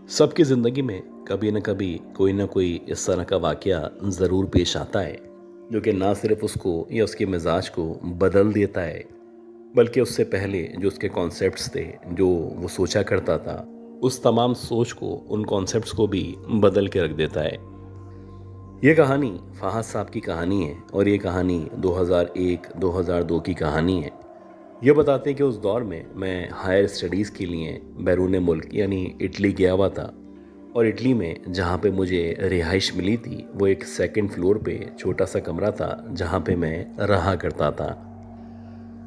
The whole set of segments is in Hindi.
सबकी ज़िंदगी में कभी न कभी कोई ना कोई इस तरह का वाक़या ज़रूर पेश आता है जो कि ना सिर्फ उसको या उसके मिजाज को बदल देता है, बल्कि उससे पहले जो उसके कॉन्सेप्ट्स थे, जो वो सोचा करता था, उस तमाम सोच को, उन कॉन्सेप्ट्स को भी बदल के रख देता है। ये कहानी फ़ाहद साहब की कहानी है और ये कहानी 2001-2002 की कहानी है। ये बताते हैं कि उस दौर में मैं हायर स्टडीज़ के लिए बैरून मुल्क यानी इटली गया हुआ था और इटली में जहाँ पे मुझे रिहाइश मिली थी वो एक सेकंड फ्लोर पे छोटा सा कमरा था जहाँ पे मैं रहा करता था।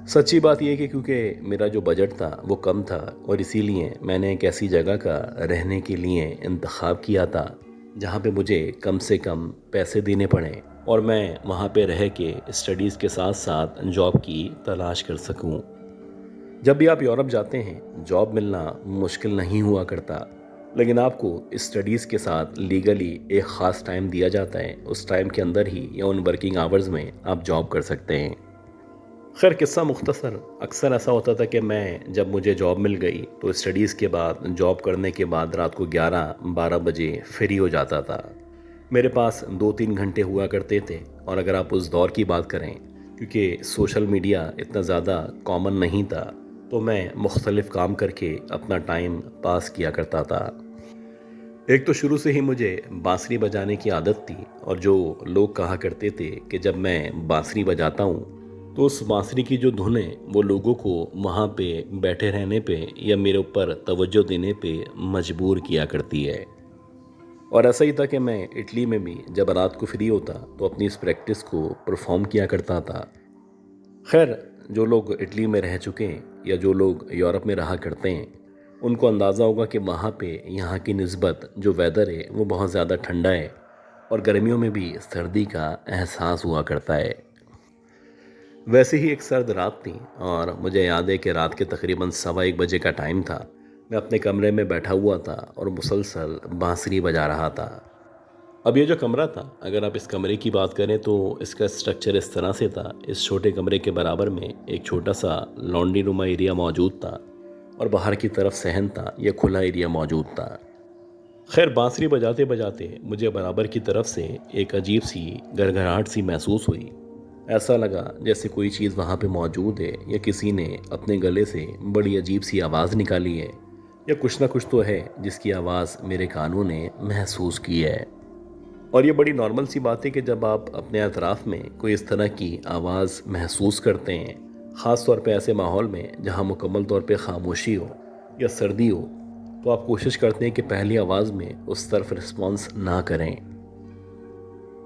सच्ची बात यह कि क्योंकि मेरा जो बजट था वो कम था और इसीलिए मैंने एक ऐसी जगह का रहने के लिए इंतखाब किया था जहाँ पे मुझे कम से कम पैसे देने पड़े और मैं वहाँ पे रह के स्टडीज़ के साथ साथ जॉब की तलाश कर सकूँ। जब भी आप यूरोप जाते हैं जॉब मिलना मुश्किल नहीं हुआ करता, लेकिन आपको स्टडीज़ के साथ लीगली एक ख़ास टाइम दिया जाता है। उस टाइम के अंदर ही या उन वर्किंग आवर्स में आप जॉब कर सकते हैं। खैर किस्सा मुख्तसर, अक्सर ऐसा होता था कि मैं जब मुझे जॉब मिल गई तो स्टडीज़ के बाद जॉब करने के बाद रात को 11-12 बजे फ्री हो जाता था। मेरे पास 2-3 घंटे हुआ करते थे और अगर आप उस दौर की बात करें, क्योंकि सोशल मीडिया इतना ज़्यादा कॉमन नहीं था, तो मैं मुख्तलिफ़ काम करके अपना टाइम पास किया करता था। एक तो शुरू से ही मुझे बांसुरी बजाने की आदत थी और जो लोग कहा करते थे कि जब मैं बांसुरी बजाता हूँ तो उस बांसुरी की जो धुन है वो लोगों को वहाँ पे बैठे रहने पे या मेरे ऊपर तवज्जो देने पे मजबूर किया करती है। और ऐसा ही था कि मैं इटली में भी जब रात को फ्री होता तो अपनी इस प्रैक्टिस को परफॉर्म किया करता था। खैर, जो लोग इटली में रह चुके हैं या जो लोग यूरोप में रहा करते हैं उनको अंदाज़ा होगा कि वहाँ पे यहाँ की निस्बत जो वेदर है वो बहुत ज़्यादा ठंडा है और गर्मियों में भी सर्दी का एहसास हुआ करता है। वैसे ही एक सर्द रात थी और मुझे याद है कि रात के तकरीबन 1:15 बजे का टाइम था। मैं अपने कमरे में बैठा हुआ था और मुसलसल बांसुरी बजा रहा था। अब ये जो कमरा था, अगर आप इस कमरे की बात करें तो इसका स्ट्रक्चर इस तरह से था। इस छोटे कमरे के बराबर में एक छोटा सा लॉन्ड्री नुमा एरिया मौजूद था और बाहर की तरफ सहन था या खुला एरिया मौजूद था। खैर, बांसुरी बजाते बजाते मुझे बराबर की तरफ से एक अजीब सी घरघराहट सी महसूस हुई। ऐसा लगा जैसे कोई चीज़ वहाँ पे मौजूद है या किसी ने अपने गले से बड़ी अजीब सी आवाज़ निकाली है या कुछ ना कुछ तो है जिसकी आवाज़ मेरे कानों ने महसूस की है। और ये बड़ी नॉर्मल सी बात है कि जब आप अपने अतराफ़ में कोई इस तरह की आवाज़ महसूस करते हैं, ख़ास तौर पे ऐसे माहौल में जहाँ मुकम्मल तौर पे ख़ामोशी हो या सर्दी हो, तो आप कोशिश करते हैं कि पहली आवाज़ में उस तरफ रिस्पॉन्स ना करें।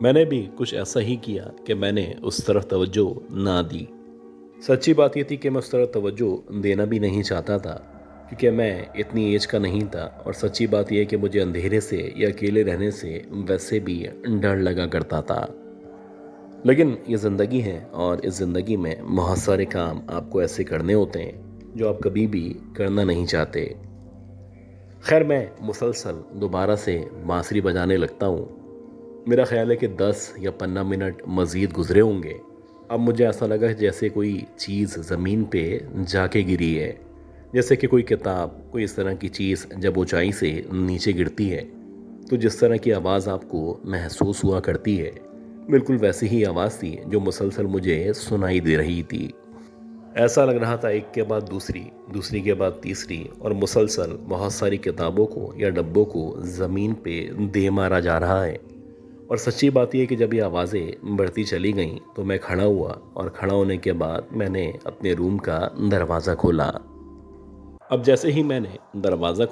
मैंने भी कुछ ऐसा ही किया कि मैंने उस तरफ तवज्जो ना दी। सच्ची बात ये थी कि मैं उस तरफ तवज्जो देना भी नहीं चाहता था, क्योंकि मैं इतनी एज का नहीं था और सच्ची बात यह है कि मुझे अंधेरे से या अकेले रहने से वैसे भी डर लगा करता था। लेकिन ये ज़िंदगी है और इस ज़िंदगी में बहुत सारे काम आपको ऐसे करने होते हैं जो आप कभी भी करना नहीं चाहते। खैर, मैं मुसलसल दोबारा से बांसुरी बजाने लगता हूँ। मेरा ख्याल है कि 10 या 15 मिनट मज़ीद गुजरे होंगे। अब मुझे ऐसा लगा जैसे कोई चीज़ ज़मीन पे जाके गिरी है, जैसे कि कोई किताब, कोई इस तरह की चीज़ जब ऊंचाई से नीचे गिरती है तो जिस तरह की आवाज़ आपको महसूस हुआ करती है, बिल्कुल वैसी ही आवाज़ थी जो मुसलसल मुझे सुनाई दे रही थी। ऐसा लग रहा था एक के बाद दूसरी, दूसरी के बाद तीसरी और मुसलसल बहुत सारी किताबों को या डब्बों को ज़मीन पे दे मारा जा रहा है। और सच्ची बात यह है कि जब ये आवाज़ें बढ़ती चली गईं तो मैं खड़ा हुआ और खड़ा होने के बाद मैंने अपने रूम का दरवाज़ा खोला। अब जैसे ही मैंने दरवाज़ा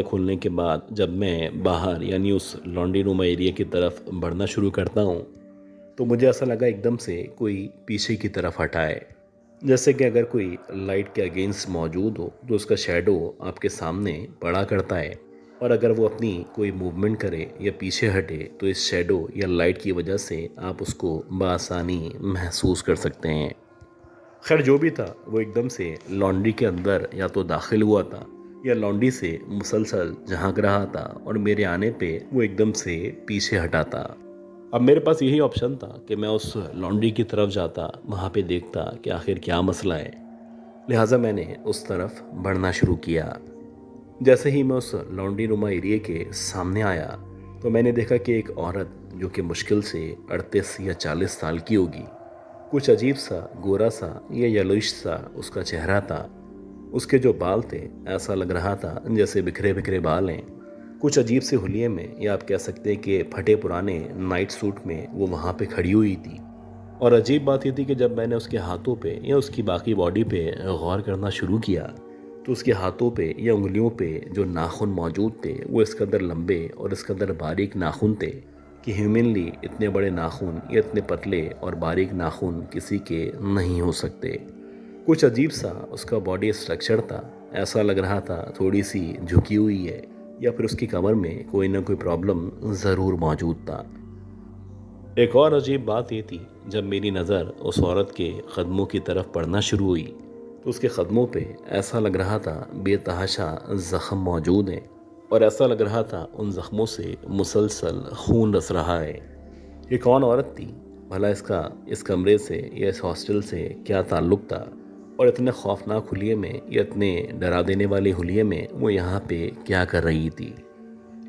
खोलने के बाद जब मैं बाहर यानी उस लॉन्ड्री रूम एरिया की तरफ बढ़ना शुरू करता हूँ तो मुझे ऐसा लगा एकदम से कोई पीछे की तरफ हटा है, जैसे कि अगर कोई लाइट के अगेंस्ट मौजूद हो तो उसका शैडो आपके सामने पड़ा करता है और अगर वो अपनी कोई मूवमेंट करे या पीछे हटे तो इस शैडो या लाइट की वजह से आप उसको बआसानी महसूस कर सकते हैं। खैर, जो भी था वो एकदम से लॉन्ड्री के अंदर या तो दाखिल हुआ था या लॉन्ड्री से मुसलसल झांक रहा था और मेरे आने पे वो एकदम से पीछे हटा था। अब मेरे पास यही ऑप्शन था कि मैं उस लॉन्ड्री की तरफ जाता, वहाँ पे देखता कि आखिर क्या मसला है। लिहाजा मैंने उस तरफ बढ़ना शुरू किया। जैसे ही मैं उस लॉन्ड्री नुमा एरिया के सामने आया तो मैंने देखा कि एक औरत जो कि मुश्किल से 38 या 40 साल की होगी, कुछ अजीब सा गोरा सा या येलोइश सा उसका चेहरा था। उसके जो बाल थे ऐसा लग रहा था जैसे बिखरे बिखरे बाल हैं। कुछ अजीब से हुलिये में, या आप कह सकते हैं कि फटे पुराने नाइट सूट में वो वहाँ पे खड़ी हुई थी। और अजीब बात ये थी कि जब मैंने उसके हाथों पे या उसकी बाकी बॉडी पे गौर करना शुरू किया तो उसके हाथों पे या उंगलियों पे जो नाखून मौजूद थे वो इस कदर लंबे और इस कदर बारीक नाखून थे कि ह्यूमनली इतने बड़े नाखून या इतने पतले और बारीक नाखून किसी के नहीं हो सकते। कुछ अजीब सा उसका बॉडी स्ट्रक्चर था। ऐसा लग रहा था थोड़ी सी झुकी हुई है या फिर उसकी कमर में कोई ना कोई प्रॉब्लम ज़रूर मौजूद था। एक और अजीब बात ये थी, जब मेरी नज़र उस औरत के कदमों की तरफ पड़ना शुरू हुई तो उसके कदमों पे ऐसा लग रहा था बेतहाशा ज़ख्म मौजूद हैं और ऐसा लग रहा था उन ज़ख्मों से मुसलसल खून रस रहा है। ये कौन औरत थी? भला इसका इस कमरे से या इस हॉस्टल से क्या ताल्लुक़ था? और इतने खौफनाक हुलिये में या इतने डरा देने वाले हुलिये में वो यहाँ पे क्या कर रही थी?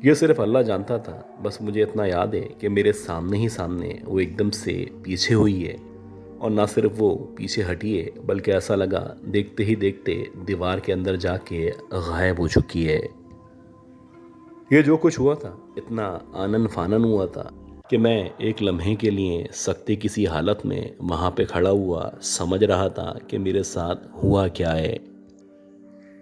ये सिर्फ अल्लाह जानता था। बस मुझे इतना याद है कि मेरे सामने ही सामने वो एकदम से पीछे हुई है, और ना सिर्फ वो पीछे हटी है बल्कि ऐसा लगा देखते ही देखते दीवार के अंदर जाके गायब हो चुकी है। ये जो कुछ हुआ था इतना आनन फानन हुआ था कि मैं एक लम्हे के लिए सख्ती किसी हालत में वहाँ पे खड़ा हुआ समझ रहा था कि मेरे साथ हुआ क्या है।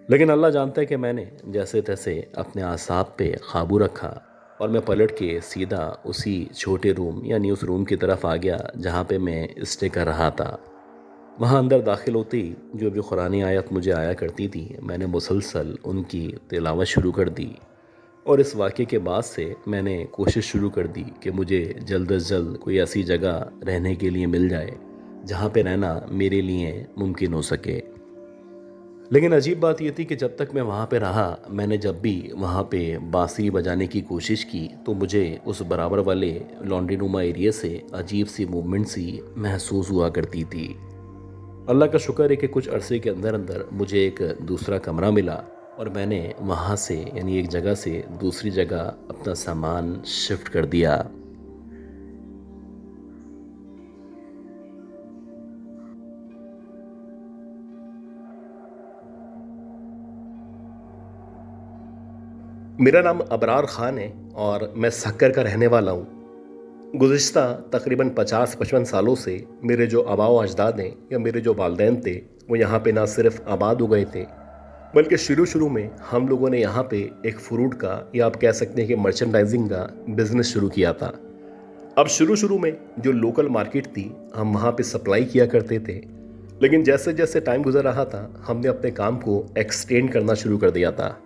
लेकिन अल्लाह जानता है कि मैंने जैसे तैसे अपने आसाब पे काबू रखा और मैं पलट के सीधा उसी छोटे रूम यानी उस रूम की तरफ आ गया जहाँ पे मैं स्टे कर रहा था। वहाँ अंदर दाखिल होते ही जो भी कुरानी आयत मुझे आया करती थी मैंने मुसलसल उनकी तिलावत शुरू कर दी, और इस वाक़े के बाद से मैंने कोशिश शुरू कर दी कि मुझे जल्द अज जल्द कोई ऐसी जगह रहने के लिए मिल जाए जहाँ पे रहना मेरे लिए मुमकिन हो सके। लेकिन अजीब बात यह थी कि जब तक मैं वहाँ पे रहा, मैंने जब भी वहाँ पे बांसुरी बजाने की कोशिश की तो मुझे उस बराबर वाले लॉन्ड्री नुमा एरिया से अजीब सी मूवमेंट सी महसूस हुआ करती थी। अल्लाह का शुक्र है कि कुछ अरसे के अंदर अंदर मुझे एक दूसरा कमरा मिला और मैंने वहाँ से यानी एक जगह से दूसरी जगह अपना सामान शिफ्ट कर दिया। मेरा नाम अबरार ख़ान है और मैं सक्कर का रहने वाला हूँ। गुज़िश्ता तकरीबन 50-55 सालों से मेरे जो आबा व अजदाद हैं या मेरे जो वालदैन थे वो यहाँ पे ना सिर्फ आबाद हो गए थे, बल्कि शुरू में हम लोगों ने यहाँ पे एक फ्रूट का या आप कह सकते हैं कि मर्चेंडाइजिंग का बिज़नेस शुरू किया था। अब शुरू में जो लोकल मार्केट थी हम वहाँ पे सप्लाई किया करते थे, लेकिन जैसे जैसे टाइम गुजर रहा था हमने अपने काम को एक्सटेंड करना शुरू कर दिया था,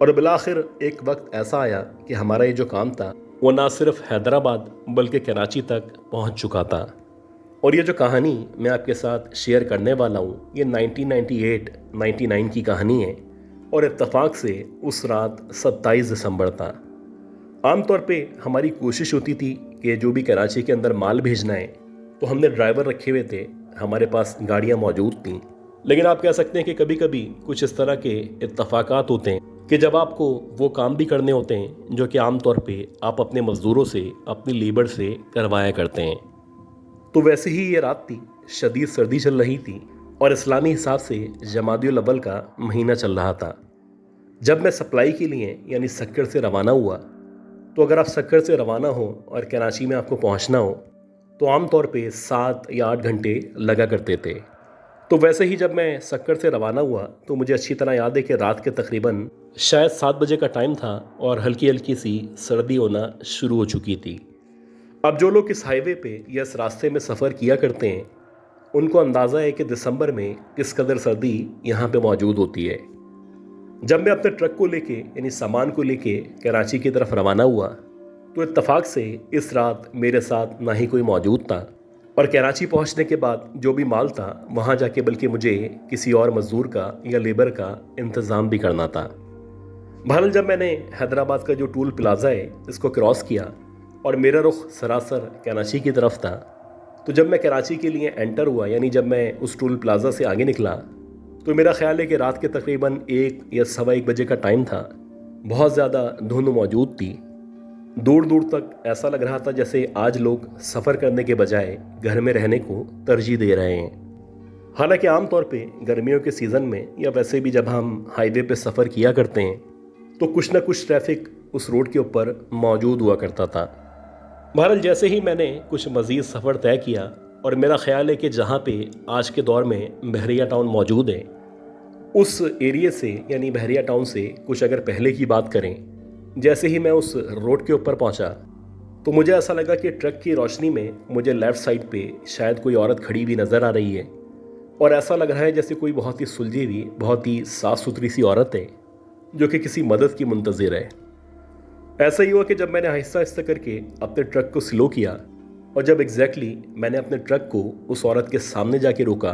और बिलाखिर एक वक्त ऐसा आया कि हमारा ये जो काम था वो ना सिर्फ हैदराबाद बल्कि कराची तक पहुंच चुका था। और ये जो कहानी मैं आपके साथ शेयर करने वाला हूँ ये 1998-99 की कहानी है, और इत्तफाक से उस रात 27 दिसंबर था। आमतौर पे हमारी कोशिश होती थी कि जो भी कराची के अंदर माल भेजना है तो हमने ड्राइवर रखे हुए थे, हमारे पास गाड़ियाँ मौजूद थीं, लेकिन आप कह सकते हैं कि कभी कभी कुछ इस तरह के इत्तफाकात होते हैं कि जब आपको वो काम भी करने होते हैं जो कि आम तौर पे आप अपने मज़दूरों से, अपनी लेबर से करवाया करते हैं। तो वैसे ही ये रात थी, शदीद सर्दी चल रही थी और इस्लामी हिसाब से जमादियुल अव्वल का महीना चल रहा था। जब मैं सप्लाई के लिए यानी सक्कर से रवाना हुआ, तो अगर आप सक्कर से रवाना हो और कराची में आपको पहुंचना हो तो आम तौर पे 7 या 8 घंटे लगा करते थे। तो वैसे ही जब मैं सक्कर से रवाना हुआ तो मुझे अच्छी तरह याद है कि रात के तकरीबन शायद 7 बजे का टाइम था और हल्की हल्की सी सर्दी होना शुरू हो चुकी थी। अब जो लोग इस हाईवे पे या इस रास्ते में सफ़र किया करते हैं उनको अंदाज़ा है कि दिसंबर में किस कदर सर्दी यहाँ पे मौजूद होती है। जब मैं अपने ट्रक को लेके यानी सामान को लेके कराची की तरफ रवाना हुआ तो इत्तफाक से इस रात मेरे साथ ना ही कोई मौजूद था, और कराची पहुंचने के बाद जो भी माल था वहां जाके बल्कि मुझे किसी और मज़दूर का या लेबर का इंतज़ाम भी करना था। बहरहाल जब मैंने हैदराबाद का जो टूल प्लाज़ा है इसको क्रॉस किया और मेरा रुख सरासर कराची की तरफ था, तो जब मैं कराची के लिए एंटर हुआ यानी जब मैं उस टूल प्लाज़ा से आगे निकला तो मेरा ख्याल है कि रात के तकरीबन 1 या सवा 1 बजे का टाइम था। बहुत ज़्यादा धुंध मौजूद थी। दूर दूर तक ऐसा लग रहा था जैसे आज लोग सफ़र करने के बजाय घर में रहने को तरजीह दे रहे हैं। हालांकि आमतौर पे गर्मियों के सीज़न में या वैसे भी जब हम हाईवे पे सफ़र किया करते हैं तो कुछ ना कुछ ट्रैफिक उस रोड के ऊपर मौजूद हुआ करता था। बहरहाल जैसे ही मैंने कुछ मज़ीद सफ़र तय किया और मेरा ख्याल है कि जहाँ पे आज के दौर में बहरिया टाउन मौजूद है, उस एरिए से यानी बहरिया टाउन से कुछ अगर पहले की बात करें, जैसे ही मैं उस रोड के ऊपर पहुँचा तो मुझे ऐसा लगा कि ट्रक की रोशनी में मुझे लेफ़्ट साइड पे शायद कोई औरत खड़ी हुई नज़र आ रही है और ऐसा लग रहा है जैसे कोई बहुत ही सुलझी हुई, बहुत ही साफ़ सुथरी सी औरत है जो कि किसी मदद की मुंतज़िर है। ऐसा ही हुआ कि जब मैंने आहिस्ता आहिस्ता करके अपने ट्रक को स्लो किया और जब एग्जैक्टली मैंने अपने ट्रक को उस औरत के सामने जाके रोका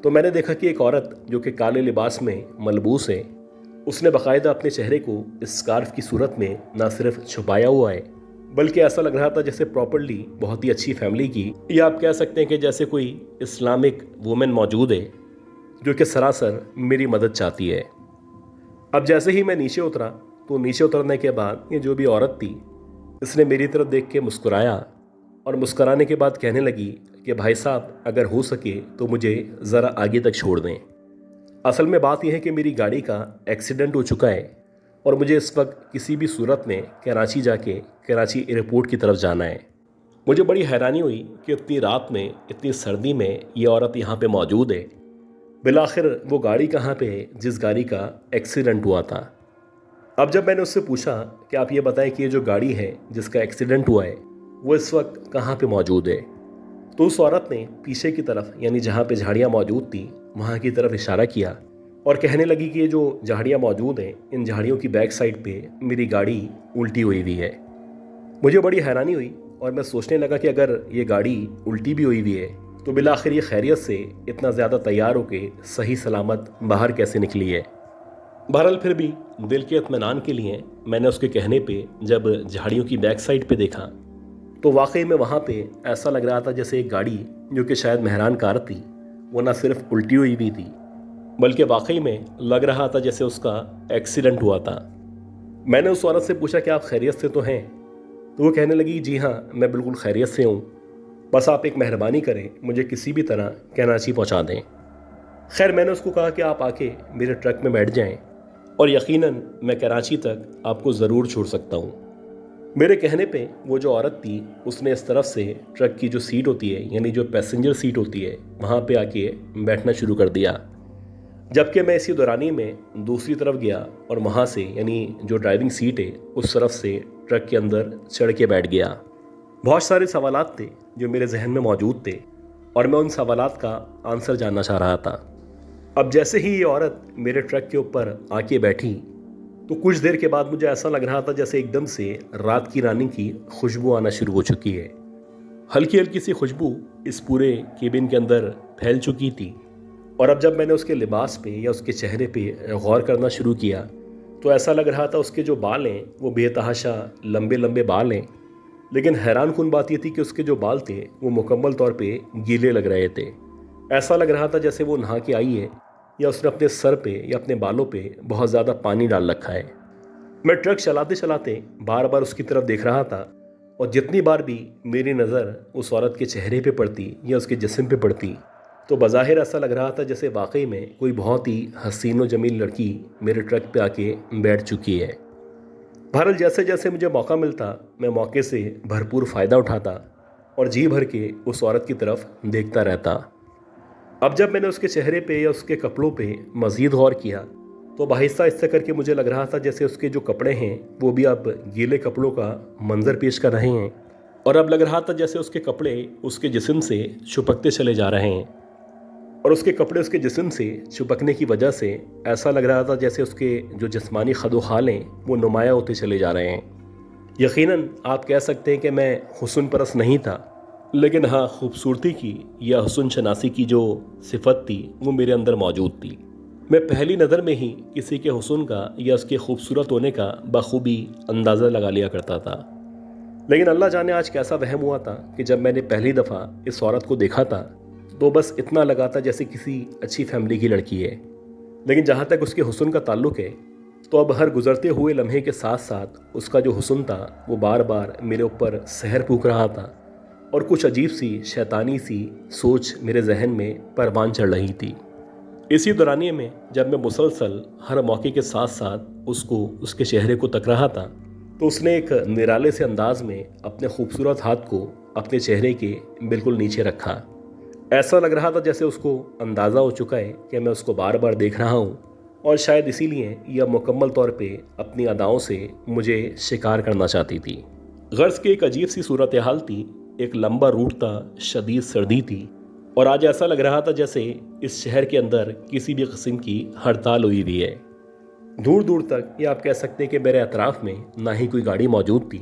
तो मैंने देखा कि एक औरत जो कि काले लिबास में मलबूस है, उसने बाकायदा अपने चेहरे को इस स्कार्फ की सूरत में ना सिर्फ छुपाया हुआ है बल्कि ऐसा लग रहा था जैसे प्रॉपर्ली बहुत ही अच्छी फैमिली की, या आप कह सकते हैं कि जैसे कोई इस्लामिक वुमेन मौजूद है जो कि सरासर मेरी मदद चाहती है। अब जैसे ही मैं नीचे उतरा तो नीचे उतरने के बाद ये जो भी औरत थी इसने मेरी तरफ देख के मुस्कुराया और मुस्कुराने के बाद कहने लगी कि भाई साहब अगर हो सके तो मुझे ज़रा आगे तक छोड़ दें। असल में बात यह है कि मेरी गाड़ी का एक्सीडेंट हो चुका है और मुझे इस वक्त किसी भी सूरत में कराची जाके कराची एयरपोर्ट की तरफ जाना है। मुझे बड़ी हैरानी हुई कि इतनी रात में इतनी सर्दी में ये औरत यहाँ पे मौजूद है। बिलाखिर वो गाड़ी कहाँ पे है जिस गाड़ी का एक्सीडेंट हुआ था। अब जब मैंने उससे पूछा कि आप ये बताएं कि ये जो गाड़ी है जिसका एक्सीडेंट हुआ है वो इस वक्त कहाँ पे मौजूद है, तो उस औरत ने पीछे की तरफ यानी जहाँ पे झाड़ियाँ मौजूद थी वहाँ की तरफ इशारा किया और कहने लगी कि ये जो झाड़ियाँ मौजूद हैं इन झाड़ियों की बैक साइड पे मेरी गाड़ी उल्टी हुई हुई है। मुझे बड़ी हैरानी हुई और मैं सोचने लगा कि अगर ये गाड़ी उल्टी भी हुई हुई है तो बिलाखिर ये खैरियत से इतना ज़्यादा तैयार होके सही सलामत बाहर कैसे निकली है। बहरहाल फिर भी दिल के इत्मीनान के लिए मैंने उसके कहने पे जब झाड़ियों की बैक साइड पे देखा तो वाकई में वहाँ पे ऐसा लग रहा था जैसे एक गाड़ी जो कि शायद मेहरान कार थी वो ना सिर्फ उल्टी हुई भी थी बल्कि वाकई में लग रहा था जैसे उसका एक्सीडेंट हुआ था। मैंने उस औरत से पूछा कि आप खैरियत से तो हैं, तो वो कहने लगी जी हाँ मैं बिल्कुल खैरियत से हूँ, बस आप एक मेहरबानी करें मुझे किसी भी तरह कराची पहुँचा दें। खैर मैंने उसको कहा कि आप आके मेरे ट्रक में बैठ जाएं और यकीनन मैं कराची तक आपको ज़रूर छोड़ सकता हूँ। मेरे कहने पे वो जो औरत थी उसने इस तरफ से ट्रक की जो सीट होती है यानी जो पैसेंजर सीट होती है वहाँ पे आके बैठना शुरू कर दिया, जबकि मैं इसी दौरानी में दूसरी तरफ गया और वहाँ से यानी जो ड्राइविंग सीट है उस तरफ से ट्रक के अंदर चढ़ के बैठ गया। बहुत सारे सवालात थे जो मेरे जहन में मौजूद थे और मैं उन सवालात का आंसर जानना चाह रहा था। अब जैसे ही ये औरत मेरे ट्रक के ऊपर आके बैठी तो कुछ देर के बाद मुझे ऐसा लग रहा था जैसे एकदम से रात की रानी की खुशबू आना शुरू हो चुकी है। हल्की हल्की सी खुशबू इस पूरे केबिन के अंदर फैल चुकी थी और अब जब मैंने उसके लिबास पे या उसके चेहरे पे गौर करना शुरू किया तो ऐसा लग रहा था उसके जो बाल हैं वो बेतहाशा लंबे लंबे बाल हैं, लेकिन हैरान कुन बात ये थी कि उसके जो बाल थे वो मुकम्मल तौर पे गीले लग रहे थे। ऐसा लग रहा था जैसे वो नहा के आई है या उसने अपने सर पे या अपने बालों पे बहुत ज़्यादा पानी डाल रखा है। मैं ट्रक चलाते चलाते बार बार उसकी तरफ देख रहा था और जितनी बार भी मेरी नज़र उस औरत के चेहरे पे पड़ती या उसके जिस्म पे पड़ती तो बज़ाहिर ऐसा लग रहा था जैसे वाकई में कोई बहुत ही हसीन व जमील लड़की मेरे ट्रक पे आके बैठ चुकी है। बहरहाल जैसे जैसे मुझे मौका मिलता मैं मौके से भरपूर फ़ायदा उठाता और जी भर के उस औरत की तरफ देखता रहता। अब जब मैंने उसके चेहरे पे या उसके कपड़ों पे मज़ीद गौर किया तो आहिस्ता आहिस्ता करके मुझे लग रहा था जैसे उसके जो कपड़े हैं वो भी अब गीले कपड़ों का मंजर पेश कर रहे हैं और अब लग रहा था जैसे उसके कपड़े उसके जिस्म से छुपकते चले जा रहे हैं और उसके कपड़े उसके जिस्म से छुपकने की वजह से ऐसा लग रहा था जैसे उसके जो जिस्मानी खदोखाल हैं वो नुमाया होते चले जा रहे हैं। यकीनन आप कह सकते हैं कि मैं हुस्न परस्त नहीं था, लेकिन हाँ खूबसूरती की या हुस्न शनासी की जो सिफत थी वो मेरे अंदर मौजूद थी। मैं पहली नज़र में ही किसी के हुस्न का या उसके खूबसूरत होने का बखूबी अंदाज़ा लगा लिया करता था, लेकिन अल्लाह जाने आज कैसा वहम हुआ था कि जब मैंने पहली दफ़ा इस औरत को देखा था तो बस इतना लगा था जैसे किसी अच्छी फैमिली की लड़की है। लेकिन जहाँ तक उसके हुस्न का ताल्लुक़ है तो अब हर गुज़रते हुए लम्हे के साथ साथ उसका जो हुस्न था वो बार बार मेरे ऊपर सहर फूंक रहा था और कुछ अजीब सी शैतानी सी सोच मेरे जहन में परवान चढ़ रही थी। इसी दौरानिए में जब मैं मुसलसल हर मौके के साथ साथ उसको उसके चेहरे को तक रहा था तो उसने एक निराले से अंदाज में अपने खूबसूरत हाथ को अपने चेहरे के बिल्कुल नीचे रखा। ऐसा लग रहा था जैसे उसको अंदाज़ा हो चुका है कि मैं उसको बार बार देख रहा हूँ और शायद इसीलिए यह मुकम्मल तौर पे अपनी अदाओं से मुझे शिकार करना चाहती थी। गर्ज की एक अजीब सी सूरत हाल थी। एक लंबा रूट था, शदीद सर्दी थी और आज ऐसा लग रहा था जैसे इस शहर के अंदर किसी भी किस्म की हड़ताल हुई हुई है। दूर दूर तक ये आप कह सकते हैं कि मेरे अतराफ़ में ना ही कोई गाड़ी मौजूद थी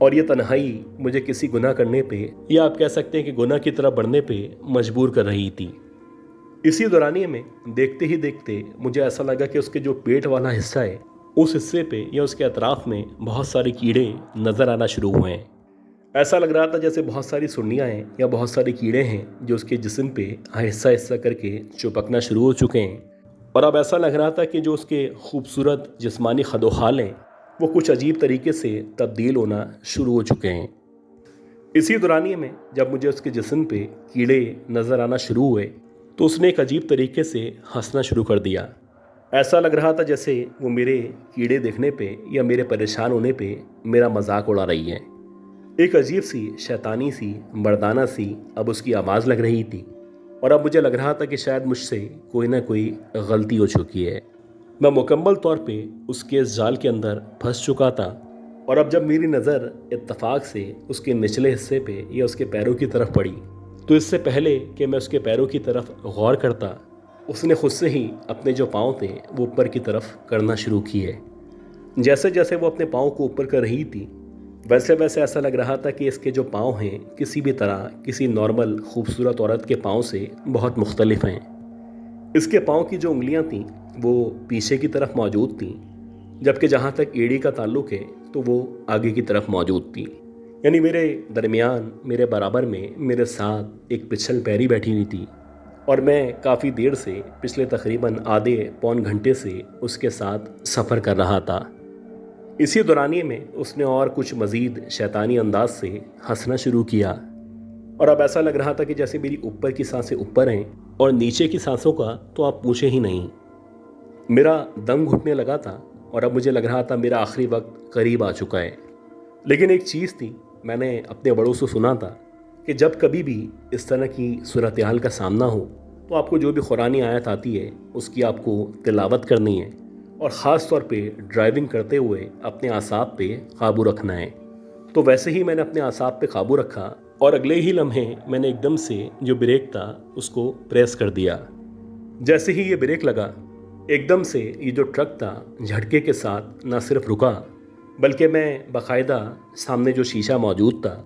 और ये तन्हाई मुझे किसी गुनाह करने पे या आप कह सकते हैं कि गुनाह की तरफ बढ़ने पे मजबूर कर रही थी। इसी दौरानिए में देखते ही देखते मुझे ऐसा लगा कि उसके जो पेट वाला हिस्सा है उस हिस्से पे या उसके अतराफ़ में बहुत सारे कीड़े नज़र आना शुरू हुए हैं। ऐसा लग रहा था जैसे बहुत सारी सुंडियाँ हैं या बहुत सारे कीड़े हैं जो उसके जिस्म पे आहिस्ता आहिस्ता करके चिपकना शुरू हो चुके हैं और अब ऐसा लग रहा था कि जो उसके खूबसूरत जिस्मानी खदोखाल हैं वो कुछ अजीब तरीके से तब्दील होना शुरू हो चुके हैं। इसी दौरानिए में जब मुझे उसके जिस्म पे कीड़े नज़र आना शुरू हुए तो उसने एक अजीब तरीके से हंसना शुरू कर दिया। ऐसा लग रहा था जैसे वो मेरे कीड़े देखने पे या मेरे परेशान होने पे मेरा मजाक उड़ा रही है। एक अजीब सी शैतानी सी मर्दाना सी अब उसकी आवाज़ लग रही थी और अब मुझे लग रहा था कि शायद मुझसे कोई ना कोई गलती हो चुकी है। मैं मुकम्मल तौर पे उसके इस जाल के अंदर फंस चुका था और अब जब मेरी नज़र इत्तफाक से उसके निचले हिस्से पे या उसके पैरों की तरफ पड़ी तो इससे पहले कि मैं उसके पैरों की तरफ गौर करता उसने खुद से ही अपने जो पाँव थे वो ऊपर की तरफ करना शुरू किए। जैसे जैसे वो अपने पाँव को ऊपर कर रही थी वैसे वैसे ऐसा लग रहा था कि इसके जो पाँव हैं किसी भी तरह किसी नॉर्मल खूबसूरत औरत के पाँव से बहुत मुख्तलिफ हैं। इसके पाँव की जो उंगलियां थीं वो पीछे की तरफ मौजूद थीं जबकि जहाँ तक एड़ी का ताल्लुक़ है तो वो आगे की तरफ मौजूद थी। यानी मेरे दरमियान मेरे बराबर में मेरे साथ एक पिछल पैरी बैठी हुई थी और मैं काफ़ी देर से पिछले तकरीबन आधे पौन घंटे से उसके साथ सफ़र कर रहा था। इसी दौरानिए में उसने और कुछ मज़ीद शैतानी अंदाज से हंसना शुरू किया और अब ऐसा लग रहा था कि जैसे मेरी ऊपर की सांसें ऊपर हैं और नीचे की सांसों का तो आप पूछे ही नहीं। मेरा दम घुटने लगा था और अब मुझे लग रहा था मेरा आखिरी वक्त करीब आ चुका है। लेकिन एक चीज़ थी, मैंने अपने बड़ों से सुना था कि जब कभी भी इस तरह की सूरत हाल का सामना हो तो आपको जो भी कुरानी आयत आती है उसकी आपको तिलावत करनी है और ख़ास तौर पे ड्राइविंग करते हुए अपने आसाब पे काबू रखना है। तो वैसे ही मैंने अपने आसाब पे काबू रखा और अगले ही लम्हे मैंने एकदम से जो ब्रेक था उसको प्रेस कर दिया। जैसे ही ये ब्रेक लगा एकदम से ये जो ट्रक था झटके के साथ ना सिर्फ रुका बल्कि मैं बाकायदा सामने जो शीशा मौजूद था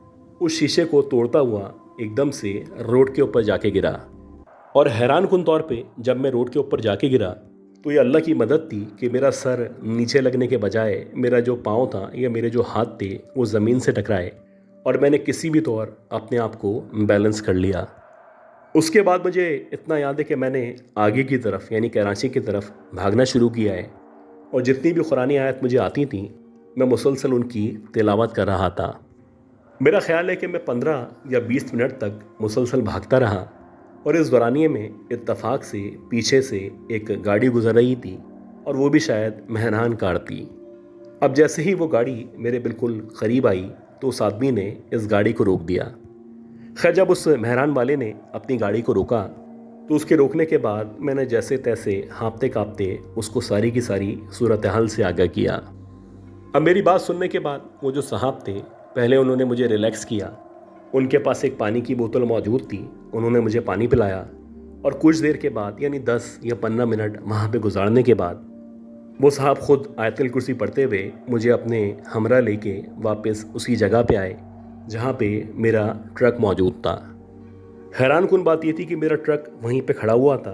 उस शीशे को तोड़ता हुआ एकदम से रोड के ऊपर जाके गिरा। और हैरान कुन तौर पे जब मैं रोड के ऊपर जाके गिरा तो ये अल्लाह की मदद थी कि मेरा सर नीचे लगने के बजाय मेरा जो पाँव था या मेरे जो हाथ थे वो ज़मीन से टकराए और मैंने किसी भी तौर अपने आप को बैलेंस कर लिया। उसके बाद मुझे इतना याद है कि मैंने आगे की तरफ यानी कराची की तरफ भागना शुरू किया है और जितनी भी कुरानी आयत मुझे आती थी मैं मुसलसल उनकी तिलावत कर रहा था। मेरा ख्याल है कि मैं 15 या 20 मिनट तक मुसलसल भागता रहा और इस दौरानिए में इत्तफाक से पीछे से एक गाड़ी गुजर रही थी और वो भी शायद मेहरान कार थी। अब जैसे ही वो गाड़ी मेरे बिल्कुल करीब आई तो उस आदमी ने इस गाड़ी को रोक दिया। खैर जब उस मेहरान वाले ने अपनी गाड़ी को रोका तो उसके रोकने के बाद मैंने जैसे तैसे हाँफते काँपते उसको सारी की सारी सूरत हाल से आगाह किया। अब मेरी बात सुनने के बाद वो जो साहब थे पहले उन्होंने मुझे रिलैक्स किया। उनके पास एक पानी की बोतल मौजूद थी, उन्होंने मुझे पानी पिलाया और कुछ देर के बाद यानी 10 या 15 मिनट वहाँ पे गुजारने के बाद वो साहब खुद आयतुल कुर्सी पढ़ते हुए मुझे अपने हमरा लेके वापस उसी जगह पे आए जहाँ पे मेरा ट्रक मौजूद था। हैरान कुन बात ये थी कि मेरा ट्रक वहीं पे खड़ा हुआ था।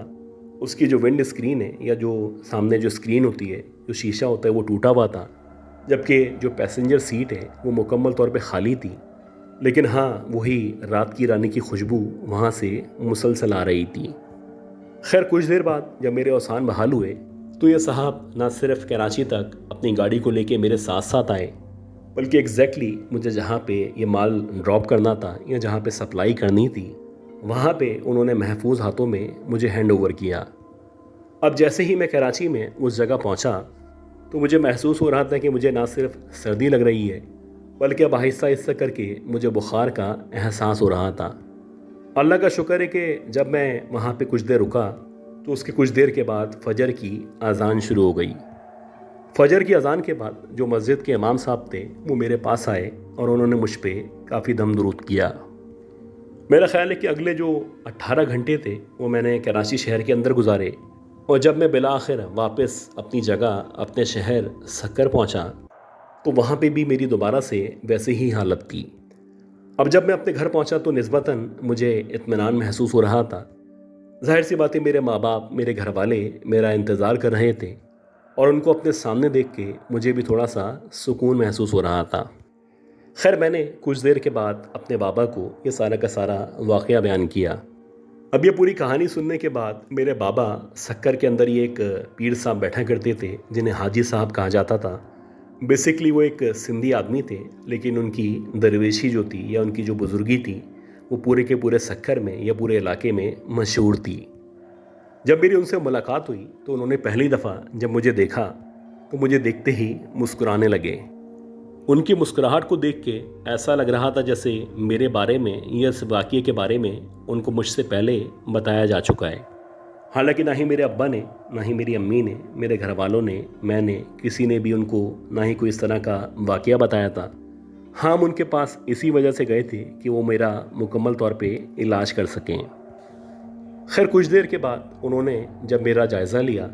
उसकी जो विंड स्क्रीन है या जो सामने जो स्क्रीन होती है, जो शीशा होता है, वो टूटा हुआ था, जबकि जो पैसेंजर सीट है वो मुकम्मल तौर पे खाली थी। लेकिन हाँ, वही रात की रानी की खुशबू वहाँ से मुसलसल आ रही थी। खैर कुछ देर बाद जब मेरे औसान बहाल हुए तो ये साहब ना सिर्फ कराची तक अपनी गाड़ी को लेके मेरे साथ साथ आए, बल्कि एग्जैक्टली मुझे जहाँ पे ये माल ड्रॉप करना था या जहाँ पे सप्लाई करनी थी वहाँ पे उन्होंने महफूज हाथों में मुझे हैंड ओवर किया। अब जैसे ही मैं कराची में उस जगह पहुँचा तो मुझे महसूस हो रहा था कि मुझे ना सिर्फ सर्दी लग रही है, बल्कि अब आहिस्ता आहिस्ता करके मुझे बुखार का एहसास हो रहा था। अल्लाह का शुक्र है कि जब मैं वहाँ पे कुछ देर रुका तो उसके कुछ देर के बाद फ़जर की अज़ान शुरू हो गई। फ़जर की अज़ान के बाद जो मस्जिद के इमाम साहब थे वो मेरे पास आए और उन्होंने मुझ पर काफ़ी दम दुरूद किया। मेरा ख़्याल है कि अगले जो 18 घंटे थे वो मैंने कराची शहर के अंदर गुजारे, और जब मैं बिलाखिर वापस अपनी जगह अपने शहर सक्कर पहुंचा तो वहाँ पे भी मेरी दोबारा से वैसे ही हालत थी। अब जब मैं अपने घर पहुंचा तो निस्बतन मुझे इत्मीनान महसूस हो रहा था। जाहिर सी बात है मेरे माँ बाप, मेरे घर वाले मेरा इंतज़ार कर रहे थे और उनको अपने सामने देख के मुझे भी थोड़ा सा सुकून महसूस हो रहा था। खैर मैंने कुछ देर के बाद अपने बाबा को ये सारा का सारा वाक़या बयान किया। अब ये पूरी कहानी सुनने के बाद मेरे बाबा सक्कर के अंदर ये एक पीर साहब बैठा करते थे जिन्हें हाजी साहब कहा जाता था। बेसिकली वो एक सिंधी आदमी थे, लेकिन उनकी दरवेशी जो थी या उनकी जो बुज़ुर्गी थी वो पूरे के पूरे सक्कर में या पूरे इलाके में मशहूर थी। जब मेरी उनसे मुलाकात हुई तो उन्होंने पहली दफ़ा जब मुझे देखा तो मुझे देखते ही मुस्कुराने लगे। उनकी मुस्कुराहट को देख के ऐसा लग रहा था जैसे मेरे बारे में या इस वाक़ये के बारे में उनको मुझसे पहले बताया जा चुका है। हालांकि ना ही मेरे अब्बा ने, ना ही मेरी अम्मी ने, मेरे घर वालों ने, मैंने, किसी ने भी उनको ना ही कोई इस तरह का वाक़या बताया था। हाँ, हम उनके पास इसी वजह से गए थे कि वो मेरा मुकम्मल तौर पे इलाज कर सकें। खैर कुछ देर के बाद उन्होंने जब मेरा जायज़ा लिया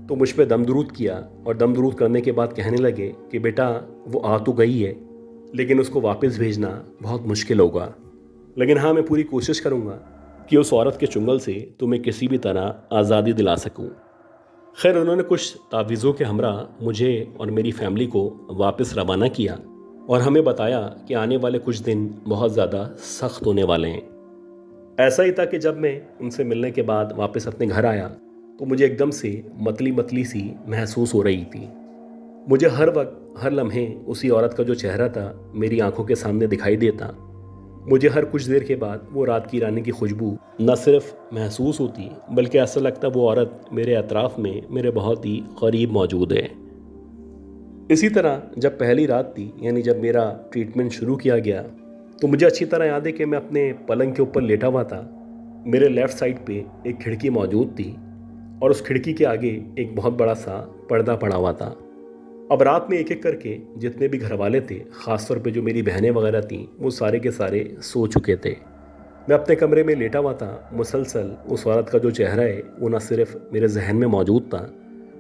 तो मुझ पर दम दुरूद किया, और दम दुरूद करने के बाद कहने लगे कि बेटा वो आ तो गई है लेकिन उसको वापस भेजना बहुत मुश्किल होगा, लेकिन हाँ मैं पूरी कोशिश करूँगा कि उस औरत के चुंगल से तुम्हें किसी भी तरह आज़ादी दिला सकूँ। खैर उन्होंने कुछ तावीज़ों के हमरा मुझे और मेरी फैमिली को वापस रवाना किया और हमें बताया कि आने वाले कुछ दिन बहुत ज़्यादा सख्त होने वाले हैं। ऐसा ही था कि जब मैं उनसे मिलने के बाद वापस अपने घर आया तो मुझे एकदम से मतली मतली सी महसूस हो रही थी। मुझे हर वक्त हर लम्हे उसी औरत का जो चेहरा था मेरी आंखों के सामने दिखाई देता। मुझे हर कुछ देर के बाद वो रात की रानी की खुशबू न सिर्फ महसूस होती, बल्कि ऐसा लगता वो औरत मेरे अतराफ़ में मेरे बहुत ही करीब मौजूद है। इसी तरह जब पहली रात थी, यानी जब मेरा ट्रीटमेंट शुरू किया गया, तो मुझे अच्छी तरह याद है कि मैं अपने पलंग के ऊपर लेटा हुआ था। मेरे लेफ़्ट साइड पे एक खिड़की मौजूद थी और उस खिड़की के आगे एक बहुत बड़ा सा पर्दा पड़ा हुआ था। अब रात में एक एक करके जितने भी घर वाले थे, ख़ासतौर पे जो मेरी बहनें वगैरह थीं, वो सारे के सारे सो चुके थे। मैं अपने कमरे में लेटा हुआ था। मुसलसल उस औरत का जो चेहरा है वो न सिर्फ मेरे जहन में मौजूद था,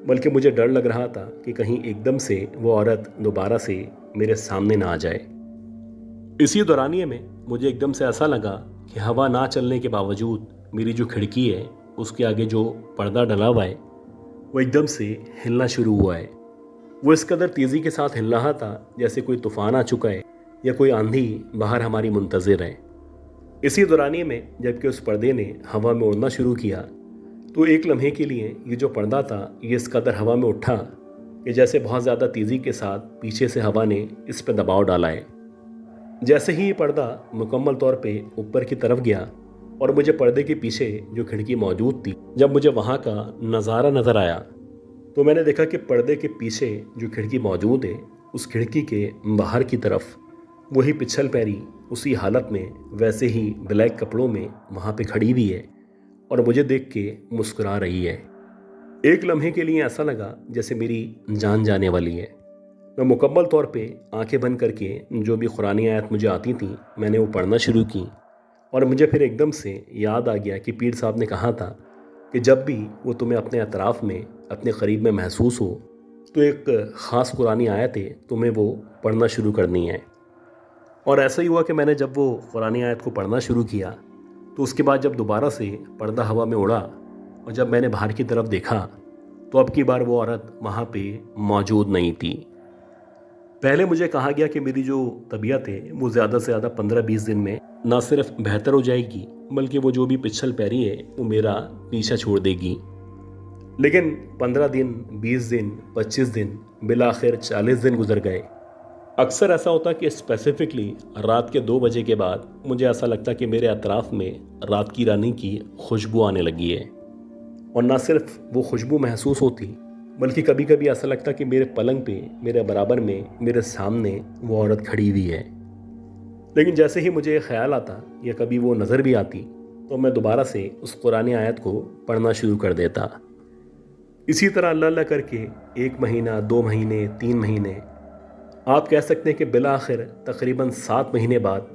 बल्कि मुझे डर लग रहा था कि कहीं एकदम से वो औरत दोबारा से मेरे सामने ना आ जाए। इसी दौरानिए में मुझे एकदम से ऐसा लगा कि हवा ना चलने के बावजूद मेरी जो खिड़की है उसके आगे जो पर्दा डला हुआ है वो एकदम से हिलना शुरू हुआ है। वो इस कदर तेज़ी के साथ हिल रहा था जैसे कोई तूफ़ान आ चुका है या कोई आंधी बाहर हमारी मुंतज़िर है। इसी दौरानिए में जबकि उस पर्दे ने हवा में उड़ना शुरू किया तो एक लम्हे के लिए ये जो पर्दा था ये इस कदर हवा में उठा कि जैसे बहुत ज़्यादा तेज़ी के साथ पीछे से हवा ने इस पर दबाव डाला है। जैसे ही ये पर्दा मुकम्मल तौर पे ऊपर की तरफ गया और मुझे पर्दे के पीछे जो खिड़की मौजूद थी, जब मुझे वहाँ का नज़ारा नज़र आया तो मैंने देखा कि पर्दे के पीछे जो खिड़की मौजूद है उस खिड़की के बाहर की तरफ वही पिछल पैरी उसी हालत में वैसे ही ब्लैक कपड़ों में वहाँ पे खड़ी हुई है और मुझे देख के मुस्कुरा रही है। एक लम्हे के लिए ऐसा लगा जैसे मेरी जान जाने वाली है। मैं मुकम्मल तौर पे आंखें बंद करके जो भी कुरानी आयत मुझे आती थी मैंने वो पढ़ना शुरू की, और मुझे फिर एकदम से याद आ गया कि पीर साहब ने कहा था कि जब भी वो तुम्हें अपने अतराफ़ में, अपने करीब में महसूस हो तो एक ख़ास कुरानी आयत है, तुम्हें वो पढ़ना शुरू करनी है। और ऐसा ही हुआ कि मैंने जब वो कुरानी आयत को पढ़ना शुरू किया तो उसके बाद जब दोबारा से पर्दा हवा में उड़ा और जब मैंने बाहर की तरफ देखा तो अब की बार वो औरत वहाँ पे मौजूद नहीं थी। पहले मुझे कहा गया कि मेरी जो तबीयत है वो ज़्यादा से ज़्यादा 15-20 दिन में ना सिर्फ बेहतर हो जाएगी, बल्कि वो जो भी पिछल पैरी है वो मेरा पीछा छोड़ देगी। लेकिन 15 दिन, 20 दिन, 25 दिन, बिलाखिर 40 दिन गुजर गए। अक्सर ऐसा होता कि स्पेसिफिकली रात के 2 बजे के बाद मुझे ऐसा लगता कि मेरे अतराफ़ में रात की रानी की खुशबू आने लगी है। और ना सिर्फ वो खुशबू महसूस होती, बल्कि कभी कभी ऐसा लगता कि मेरे पलंग पे, मेरे बराबर में, मेरे सामने वो औरत खड़ी हुई है। लेकिन जैसे ही मुझे ख्याल आता या कभी वो नज़र भी आती, तो मैं दोबारा से उस कुरानी आयत को पढ़ना शुरू कर देता। इसी तरह अल्लाह अल्लाह करके 1 महीना, 2 महीने, 3 महीने, आप कह सकते हैं कि बिलाखिर तकरीबन 7 महीने बाद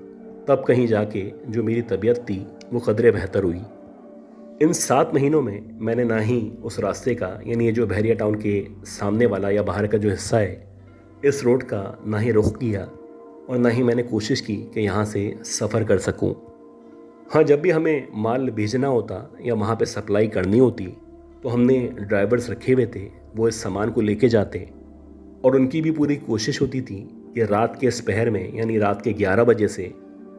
तब कहीं जाके जो मेरी तबीयत थी वो कदरे बेहतर हुई। इन 7 महीनों में मैंने ना ही उस रास्ते का, यानी ये जो बहरिया टाउन के सामने वाला या बाहर का जो हिस्सा है, इस रोड का ना ही रुख किया और ना ही मैंने कोशिश की कि यहाँ से सफ़र कर सकूँ। हाँ, जब भी हमें माल भेजना होता या वहाँ पे सप्लाई करनी होती, तो हमने ड्राइवर्स रखे हुए थे, वो इस सामान को लेके जाते और उनकी भी पूरी कोशिश होती थी कि रात के इस पहर में, यानी रात के 11 बजे से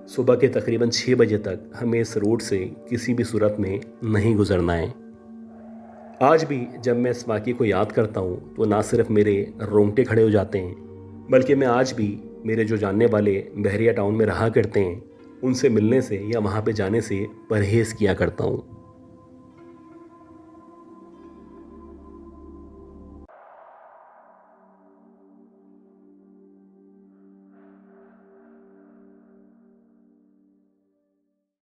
सुबह के तकरीबन 6 बजे तक हमें इस रोड से किसी भी सूरत में नहीं गुजरना है। आज भी जब मैं इस वाक़ये को याद करता हूँ तो ना सिर्फ मेरे रोंगटे खड़े हो जाते हैं, बल्कि मैं आज भी मेरे जो जानने वाले बहरिया टाउन में रहा करते हैं उनसे मिलने से या वहाँ पे जाने से परहेज़ किया करता हूँ।